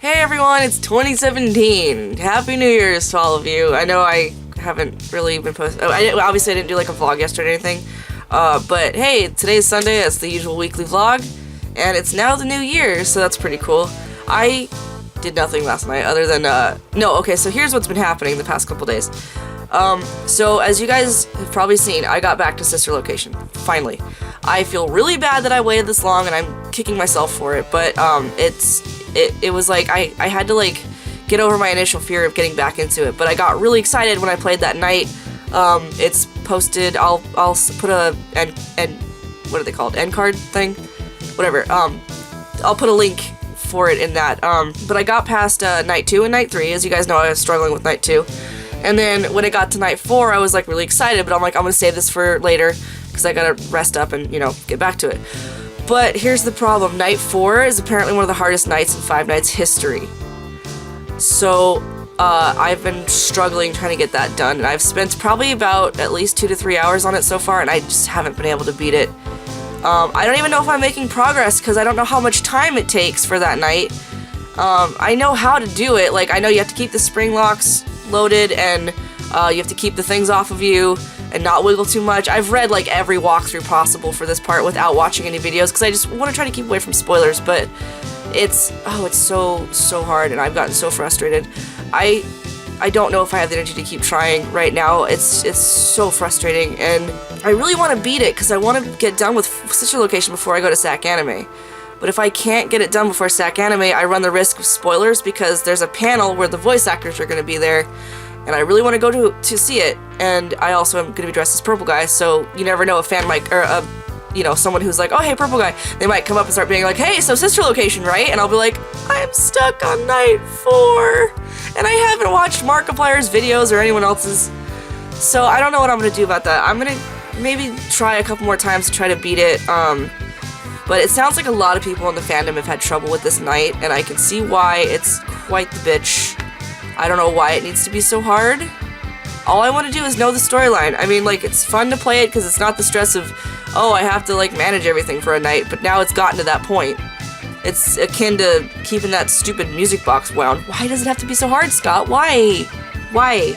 Hey everyone, it's 2017. Happy New Year's to all of you. I know I haven't really been posting. Obviously I didn't do like a vlog yesterday or anything. But hey, today's Sunday. It's the usual weekly vlog, and it's now the new year, so that's pretty cool. I did nothing last night other than so here's what's been happening the past couple days. So as you guys have probably seen, I got back to Sister Location, finally. I feel really bad that I waited this long, and I'm kicking myself for it, but it was like I had to like get over my initial fear of getting back into it, but I got really excited when I played that night. It's posted. I'll put a what are they called? End card thing? Whatever. I'll put a link for it in that. But I got past night 2 and night 3. As you guys know, I was struggling with night 2. And then when it got to night 4, I was like really excited, but I'm like, I'm gonna save this for later because I gotta rest up and, get back to it. But here's the problem. Night 4 is apparently one of the hardest nights in Five Nights history. So, I've been struggling trying to get that done, and I've spent probably about at least 2 to 3 hours on it so far, and I just haven't been able to beat it. I don't even know if I'm making progress, because I don't know how much time it takes for that night. I know how to do it. Like, I know you have to keep the spring locks loaded, and you have to keep the things off of you and not wiggle too much. I've read like every walkthrough possible for this part without watching any videos because I just want to try to keep away from spoilers, but it's so hard, and I've gotten so frustrated. I don't know if I have the energy to keep trying right now. It's so frustrating, and I really want to beat it because I want to get done with Sister Location before I go to SAC Anime. But if I can't get it done before SAC Anime, I run the risk of spoilers because there's a panel where the voice actors are going to be there, and I really want to go to see it. And I also am going to be dressed as Purple Guy, so you never know, a fan might, or someone who's like, oh hey, Purple Guy, they might come up and start being like, hey, so Sister Location, right? And I'll be like, I'm stuck on night 4, and I haven't watched Markiplier's videos or anyone else's, so I don't know what I'm going to do about that. I'm going to maybe try a couple more times to try to beat it, but it sounds like a lot of people in the fandom have had trouble with this night, and I can see why. It's quite the bitch. I don't know why it needs to be so hard. All I want to do is know the storyline. I mean, like, it's fun to play it because it's not the stress of, oh, I have to, like, manage everything for a night, but now it's gotten to that point. It's akin to keeping that stupid music box wound. Why does it have to be so hard, Scott? Why? Why?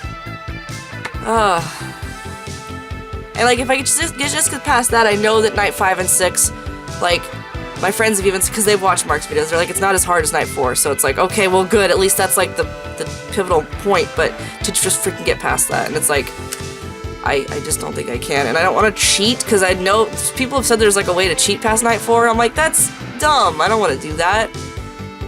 And, like, if I could just get past that, I know that night 5 and 6, like, my friends have even, because they've watched Mark's videos, they're like, it's not as hard as night 4, so it's like, okay, well, good, at least that's, like, the pivotal point, but to just freaking get past that, and it's like, I just don't think I can, and I don't want to cheat, because I know, people have said there's, like, a way to cheat past night 4, I'm like, that's dumb, I don't want to do that.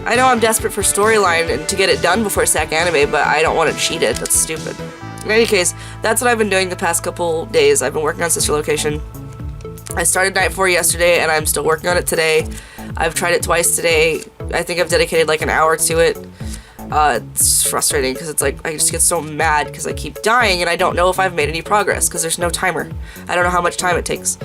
I know I'm desperate for storyline and to get it done before SAC Anime, but I don't want to cheat it, that's stupid. In any case, that's what I've been doing the past couple days. I've been working on Sister Location. I started night 4 yesterday, and I'm still working on it today. I've tried it twice today. I think I've dedicated like an hour to it. It's frustrating because it's like I just get so mad because I keep dying, and I don't know if I've made any progress because there's no timer. I don't know how much time it takes.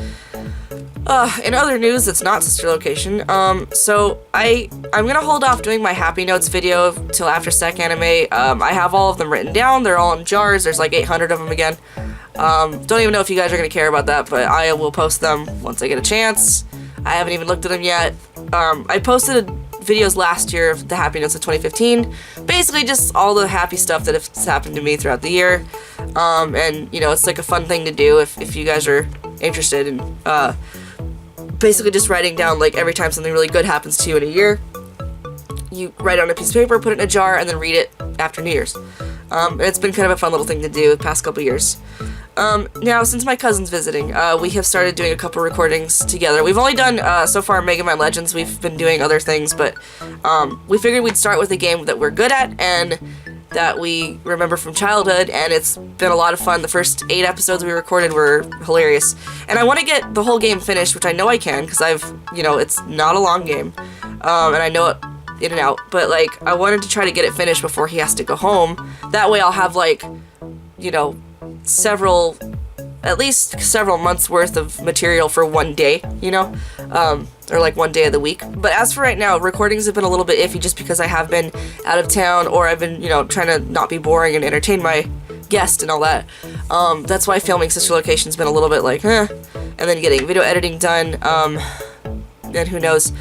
In other news, it's not Sister Location. So I'm gonna hold off doing my Happy Notes video till after SAC Anime. I have all of them written down. They're all in jars. There's like 800 of them again. Don't even know if you guys are gonna care about that, but I will post them once I get a chance. I haven't even looked at them yet. I posted videos last year of the Happy Notes of 2015. Basically just all the happy stuff that has happened to me throughout the year. And, it's like a fun thing to do if you guys are interested in, basically just writing down, like, every time something really good happens to you in a year. You write it on a piece of paper, put it in a jar, and then read it after New Year's. It's been kind of a fun little thing to do the past couple years. Now, since my cousin's visiting, we have started doing a couple recordings together. We've only done, so far, Mega Man Legends. We've been doing other things, but, we figured we'd start with a game that we're good at and that we remember from childhood, and it's been a lot of fun. The first 8 episodes we recorded were hilarious. And I want to get the whole game finished, which I know I can, because it's not a long game, and I know it in and out, but, like, I wanted to try to get it finished before he has to go home. That way I'll have, like, at least several months worth of material for one day, or like one day of the week. But as for right now, recordings have been a little bit iffy just because I have been out of town, or I've been, trying to not be boring and entertain my guest and all that. That's why filming Sister Location's been a little bit like, and then getting video editing done, and who knows.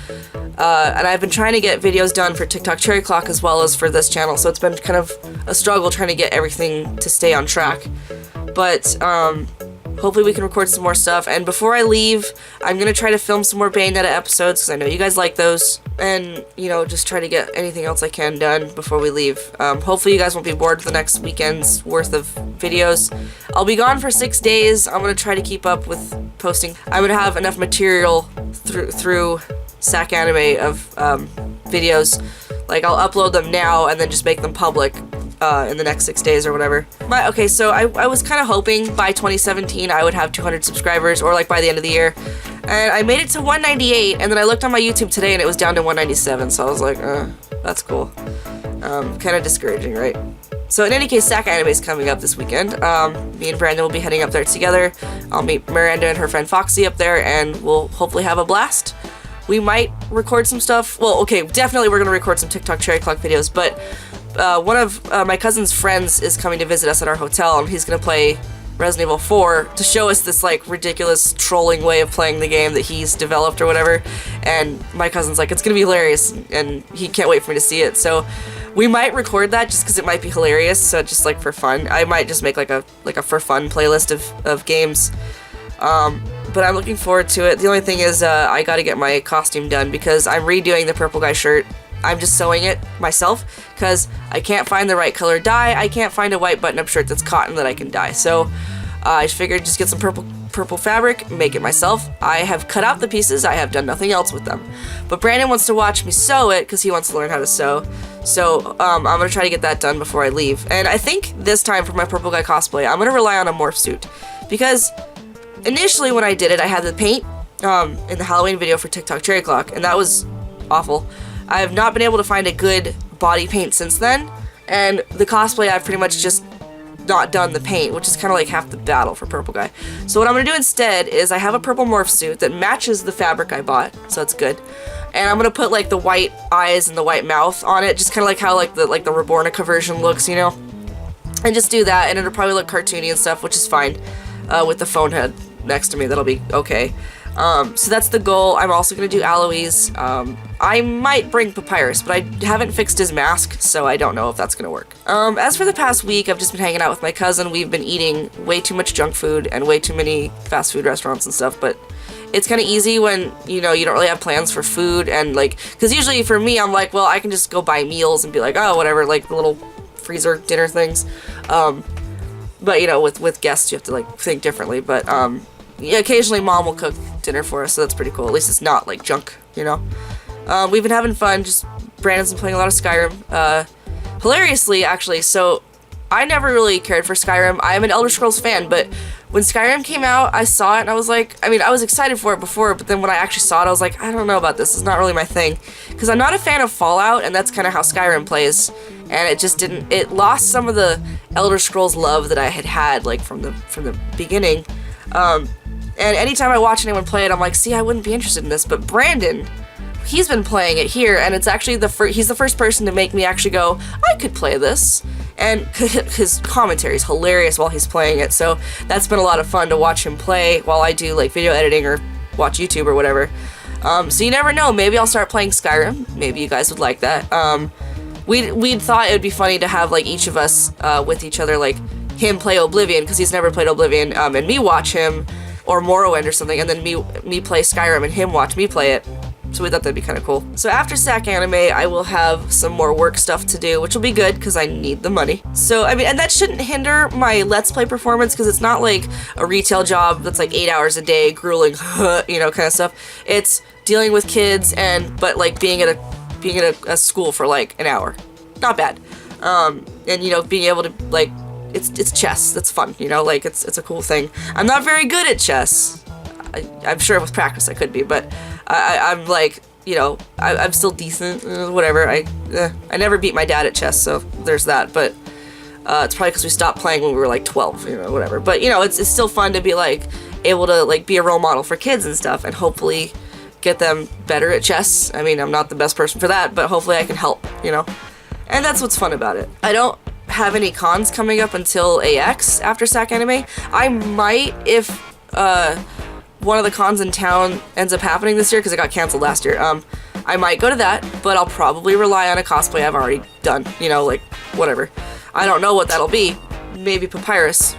And I've been trying to get videos done for TikTok Cherry Clock as well as for this channel, so it's been kind of a struggle trying to get everything to stay on track. But hopefully we can record some more stuff, and before I leave, I'm gonna try to film some more Bayonetta episodes, because I know you guys like those, and, you know, just try to get anything else I can done before we leave. Hopefully you guys won't be bored for the next weekend's worth of videos. I'll be gone for 6 days. I'm gonna try to keep up with posting. I'm gonna have enough material through SAC Anime of videos. Like, I'll upload them now and then just make them public in the next 6 days or whatever. But okay, so I was kind of hoping by 2017 I would have 200 subscribers, or like by the end of the year. And I made it to 198, and then I looked on my YouTube today and it was down to 197, so I was like, that's cool. Kind of discouraging, right? So in any case, SAC Anime is coming up this weekend. Me and Brandon will be heading up there together. I'll meet Miranda and her friend Foxy up there, and we'll hopefully have a blast. We might record some stuff. Well, okay, definitely we're gonna record some TikTok Cherry Clock videos, but one of my cousin's friends is coming to visit us at our hotel, and he's gonna play Resident Evil 4 to show us this like ridiculous trolling way of playing the game that he's developed or whatever. And my cousin's like, it's gonna be hilarious, and he can't wait for me to see it. So we might record that just because it might be hilarious. So just like for fun, I might just make like a for fun playlist of games. But I'm looking forward to it. The only thing is I gotta get my costume done because I'm redoing the purple guy shirt. I'm just sewing it myself because I can't find the right color dye. I can't find a white button-up shirt that's cotton that I can dye. So I figured just get some purple fabric, make it myself. I have cut out the pieces. I have done nothing else with them. But Brandon wants to watch me sew it because he wants to learn how to sew. So I'm going to try to get that done before I leave. And I think this time for my purple guy cosplay, I'm going to rely on a morph suit. Because initially when I did it, I had the paint in the Halloween video for TikTok Cherry Clock, and that was awful. I have not been able to find a good body paint since then, and the cosplay I've pretty much just not done the paint, which is kind of like half the battle for purple guy. So what I'm going to do instead is I have a purple morph suit that matches the fabric I bought, so that's good. And I'm going to put like the white eyes and the white mouth on it, just kind of like how like the Rabornica version looks, you know? And just do that, and it'll probably look cartoony and stuff, which is fine. With the phone head next to me, that'll be okay. So that's the goal. I'm also going to do Aloys. I might bring Papyrus, but I haven't fixed his mask, so I don't know if that's going to work. As for the past week, I've just been hanging out with my cousin. We've been eating way too much junk food and way too many fast food restaurants and stuff, but it's kind of easy when, you know, you don't really have plans for food, and like, because usually for me, I'm like, well, I can just go buy meals and be like, oh, whatever, like the little freezer dinner things. But, you know, with guests, you have to, like, think differently. But, yeah, occasionally Mom will cook dinner for us, so that's pretty cool. At least it's not, like, junk, you know? We've been having fun. Just, Brandon's been playing a lot of Skyrim. Hilariously, actually, so I never really cared for Skyrim. I am an Elder Scrolls fan, but when Skyrim came out, I saw it, and I was like, I mean, I was excited for it before, but then when I actually saw it, I was like, I don't know about this. It's not really my thing. Because I'm not a fan of Fallout, and that's kind of how Skyrim plays. And it just didn't, it lost some of the Elder Scrolls love that I had like, from the beginning. And anytime I watch anyone play it, I'm like, see, I wouldn't be interested in this. But Brandon, he's been playing it here, and it's actually he's the first person to make me actually go, I could play this. And his commentary is hilarious while he's playing it, so that's been a lot of fun to watch him play while I do, like, video editing or watch YouTube or whatever. So you never know, maybe I'll start playing Skyrim. Maybe you guys would like that. We'd thought it would be funny to have, like, each of us with each other, like, him play Oblivion, because he's never played Oblivion, and me watch him, or Morrowind or something, and then me play Skyrim and him watch me play it. So we thought that'd be kind of cool. So after SAC Anime, I will have some more work stuff to do, which will be good, because I need the money. So, I mean, and that shouldn't hinder my Let's Play performance, because it's not like a retail job that's like 8 hours a day, grueling, you know, kind of stuff. It's dealing with kids, but like being at a school for like an hour. Not bad. And, you know, being able to, like, it's chess. That's fun, you know, like, it's a cool thing. I'm not very good at chess. I'm sure with practice I could be, but I'm like, you know, I'm still decent, whatever. I never beat my dad at chess, so there's that, but it's probably because we stopped playing when we were like 12, you know, whatever. But, you know, it's still fun to be, like, able to, like, be a role model for kids and stuff, and hopefully get them better at chess. I mean, I'm not the best person for that, but hopefully I can help, you know? And that's what's fun about it. I don't have any cons coming up until AX after SAC Anime. I might if one of the cons in town ends up happening this year, because it got canceled last year. I might go to that, but I'll probably rely on a cosplay I've already done, you know, like, whatever. I don't know what that'll be. Maybe Papyrus.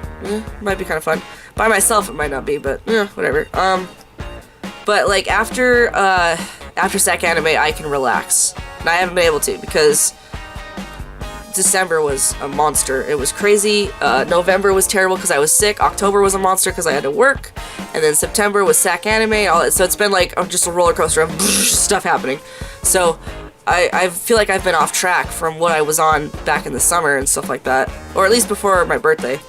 Might be kind of fun. By myself it might not be, but whatever. But like after SAC Anime I can relax. And I haven't been able to because December was a monster. It was crazy. November was terrible because I was sick. October was a monster because I had to work. And then September was SAC Anime and all that. So it's been like just a roller coaster of stuff happening. So I feel like I've been off track from what I was on back in the summer and stuff like that. Or at least before my birthday.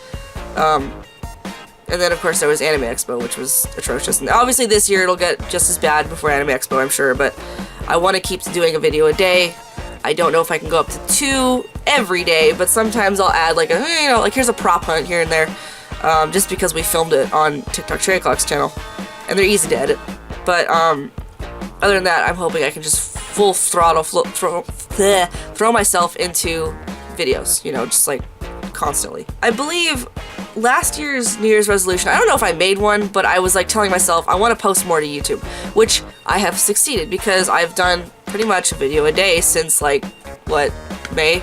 And then of course there was Anime Expo, which was atrocious. And obviously this year it'll get just as bad before Anime Expo, I'm sure. But I want to keep doing a video a day. I don't know if I can go up to 2 every day, but sometimes I'll add like like here's a prop hunt here and there, just because we filmed it on TikTok Cherry Clock's channel, and they're easy to edit. But other than that, I'm hoping I can just full throttle throw myself into videos, just like constantly. I believe last year's New Year's resolution, I don't know if I made one, but I was like telling myself I want to post more to YouTube, which I have succeeded because I've done pretty much a video a day since like May,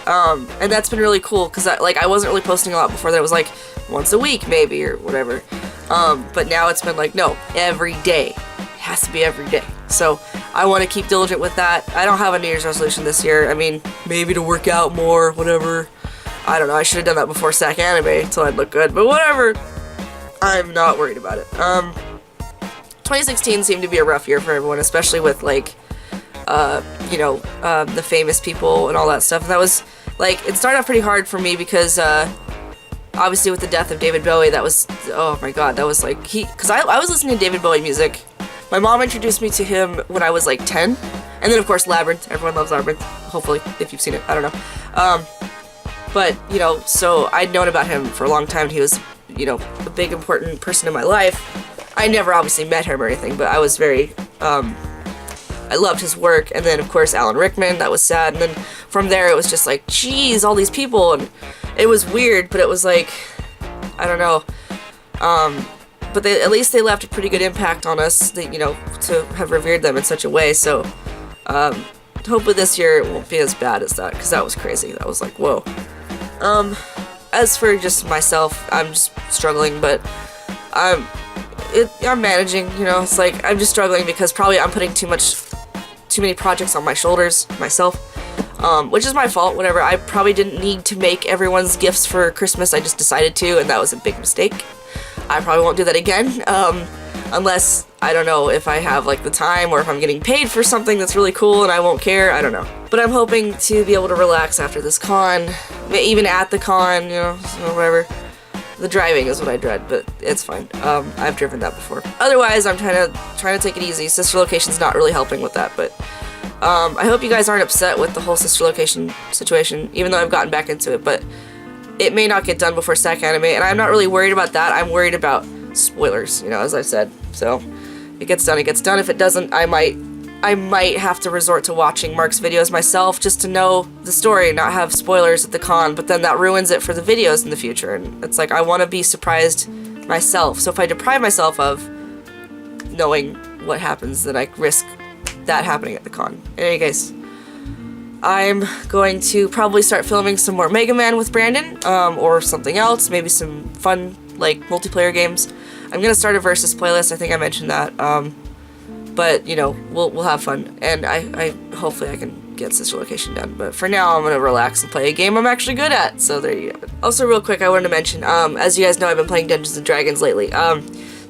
and that's been really cool because I wasn't really posting a lot before that. It was like once a week maybe or whatever, but now it's been like no, every day. It has to be every day. So I want to keep diligent with that. I don't have a New Year's resolution this year. I mean, maybe to work out more, whatever. I don't know, I should have done that before SAC Anime until I'd look good, but whatever. I'm not worried about it. 2016 seemed to be a rough year for everyone, especially with like, the famous people and all that stuff. And that was, like, it started off pretty hard for me because, obviously with the death of David Bowie, that was, oh my god, that was like, because I was listening to David Bowie music. My mom introduced me to him when I was like 10, and then of course Labyrinth, everyone loves Labyrinth, hopefully, if you've seen it, I don't know. But, so I'd known about him for a long time. He was, a big important person in my life. I never obviously met him or anything, but I was very, I loved his work. And then, of course, Alan Rickman, that was sad. And then from there, it was just like, geez, all these people. And it was weird, but it was like, I don't know. But at least they left a pretty good impact on us, to have revered them in such a way. So, hopefully this year it won't be as bad as that, because that was crazy. That was like, whoa. As for just myself, I'm just struggling, but I'm managing, it's like, I'm just struggling because probably I'm putting too many projects on my shoulders, myself, which is my fault, whatever. I probably didn't need to make everyone's gifts for Christmas, I just decided to, and that was a big mistake. I probably won't do that again, unless, I don't know, if I have, like, the time, or if I'm getting paid for something that's really cool and I won't care, I don't know. But I'm hoping to be able to relax after this con, even at the con, whatever. The driving is what I dread, but it's fine. I've driven that before. Otherwise, I'm trying to take it easy. Sister Location's not really helping with that, but I hope you guys aren't upset with the whole Sister Location situation, even though I've gotten back into it, but it may not get done before SAC Anime, and I'm not really worried about that. I'm worried about spoilers, as I said. So, it gets done, it gets done. If it doesn't, I might have to resort to watching Mark's videos myself just to know the story and not have spoilers at the con, but then that ruins it for the videos in the future, and it's like, I want to be surprised myself. So if I deprive myself of knowing what happens, then I risk that happening at the con. In any case, I'm going to probably start filming some more Mega Man with Brandon, or something else, maybe some fun, like, multiplayer games. I'm gonna start a Versus playlist, I think I mentioned that, but, we'll have fun, and I hopefully I can get Sister Location done, but for now I'm gonna relax and play a game I'm actually good at, so there you go. Also, real quick, I wanted to mention, as you guys know, I've been playing Dungeons & Dragons lately,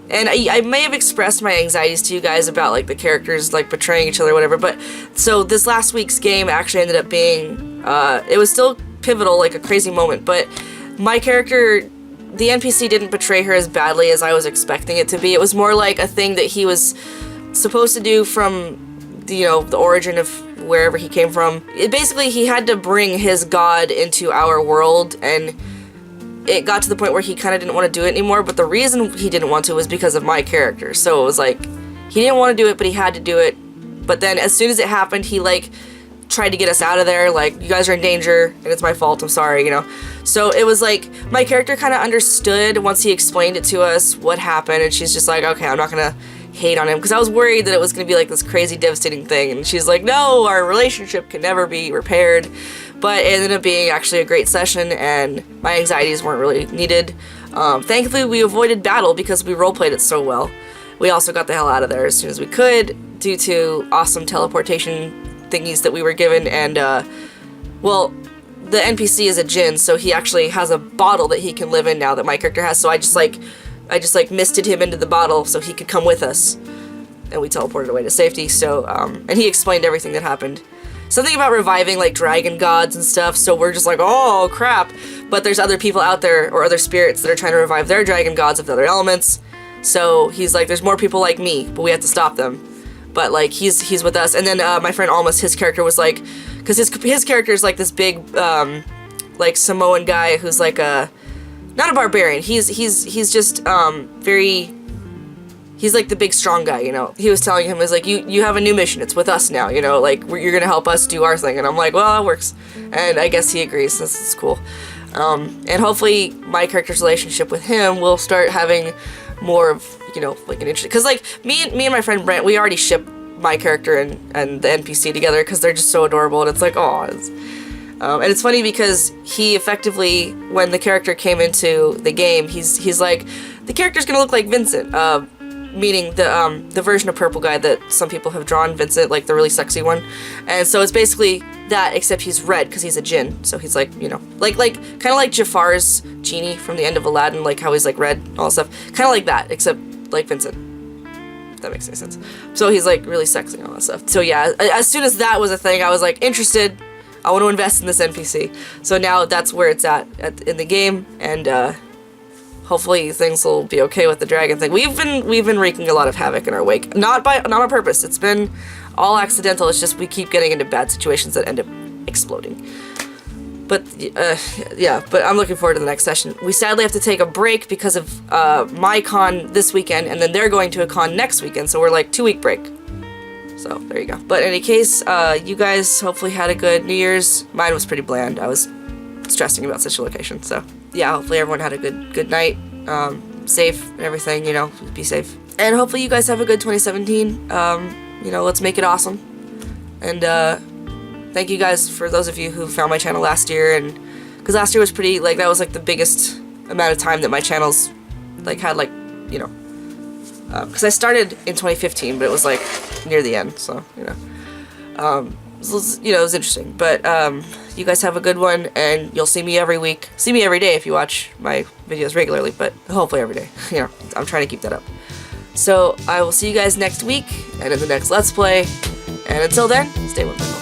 and I may have expressed my anxieties to you guys about, like, the characters, like, betraying each other or whatever, but, so this last week's game actually ended up being, it was still pivotal, like a crazy moment, but my character, the NPC didn't betray her as badly as I was expecting it to be. It was more like a thing that he was supposed to do from, the origin of wherever he came from. Basically, he had to bring his god into our world, and it got to the point where he kind of didn't want to do it anymore, but the reason he didn't want to was because of my character. So it was like, he didn't want to do it, but he had to do it. But then as soon as it happened, he, like, tried to get us out of there, like, you guys are in danger, and it's my fault, I'm sorry, So it was like, my character kind of understood once he explained it to us what happened, and she's just like, okay, I'm not gonna hate on him, because I was worried that it was going to be like this crazy devastating thing, and she's like, no, our relationship can never be repaired. But it ended up being actually a great session, and my anxieties weren't really needed. Thankfully, we avoided battle because we roleplayed it so well. We also got the hell out of there as soon as we could due to awesome teleportation thingies that we were given, and well, the NPC is a djinn, so he actually has a bottle that he can live in now that my character has, so I just misted him into the bottle so he could come with us, and we teleported away to safety. So and he explained everything that happened. Something about reviving like dragon gods and stuff, so we're just like, oh crap, but there's other people out there, or other spirits that are trying to revive their dragon gods of the other elements. So he's like, there's more people like me, but we have to stop them. But like he's with us. And then my friend Almas, his character was like, because his character is like this big like Samoan guy who's like not a barbarian. He's just very, he's like the big strong guy, you know. He was telling him, is like, you have a new mission, it's with us now, you know, like you're gonna help us do our thing. And I'm like, well, that works. And I guess he agrees. This is cool. And hopefully my character's relationship with him will start having more of, you know, like an interest, because like me and my friend Brent, we already ship my character and the NPC together because they're just so adorable, and it's like, oh, and it's funny because he effectively, when the character came into the game, he's like, the character's gonna look like Vincent, meaning the version of Purple Guy that some people have drawn Vincent, like the really sexy one. And so it's basically that, except he's red because he's a djinn, so he's like, you know, like kind of like Jafar's genie from the end of Aladdin, like how he's like red, all that stuff, kind of like that, except like Vincent, if that makes any sense. So he's like really sexy and all that stuff. So yeah, as soon as that was a thing, I was like interested. I want to invest in this NPC. So now that's where it's at in the game, and hopefully things will be okay with the dragon thing. We've been wreaking a lot of havoc in our wake, not on purpose. It's been all accidental. It's just we keep getting into bad situations that end up exploding. But yeah, but I'm looking forward to the next session. We sadly have to take a break because of my con this weekend, and then they're going to a con next weekend, so we're like 2-week break. So there you go. But in any case, you guys hopefully had a good New Year's. Mine was pretty bland. I was stressing about such a location. So yeah, hopefully everyone had a good night, safe and everything, you know, be safe. And hopefully you guys have a good 2017. You know, let's make it awesome. And thank you guys for those of you who found my channel last year, and because last year was pretty, like, that was like the biggest amount of time that my channel's like had, like, you know, because I started in 2015, but it was like near the end, so you know, it was interesting. But you guys have a good one, and you'll see me every week, see me every day if you watch my videos regularly, but hopefully every day. You know, I'm trying to keep that up. So I will see you guys next week and in the next Let's Play, and until then, stay with me.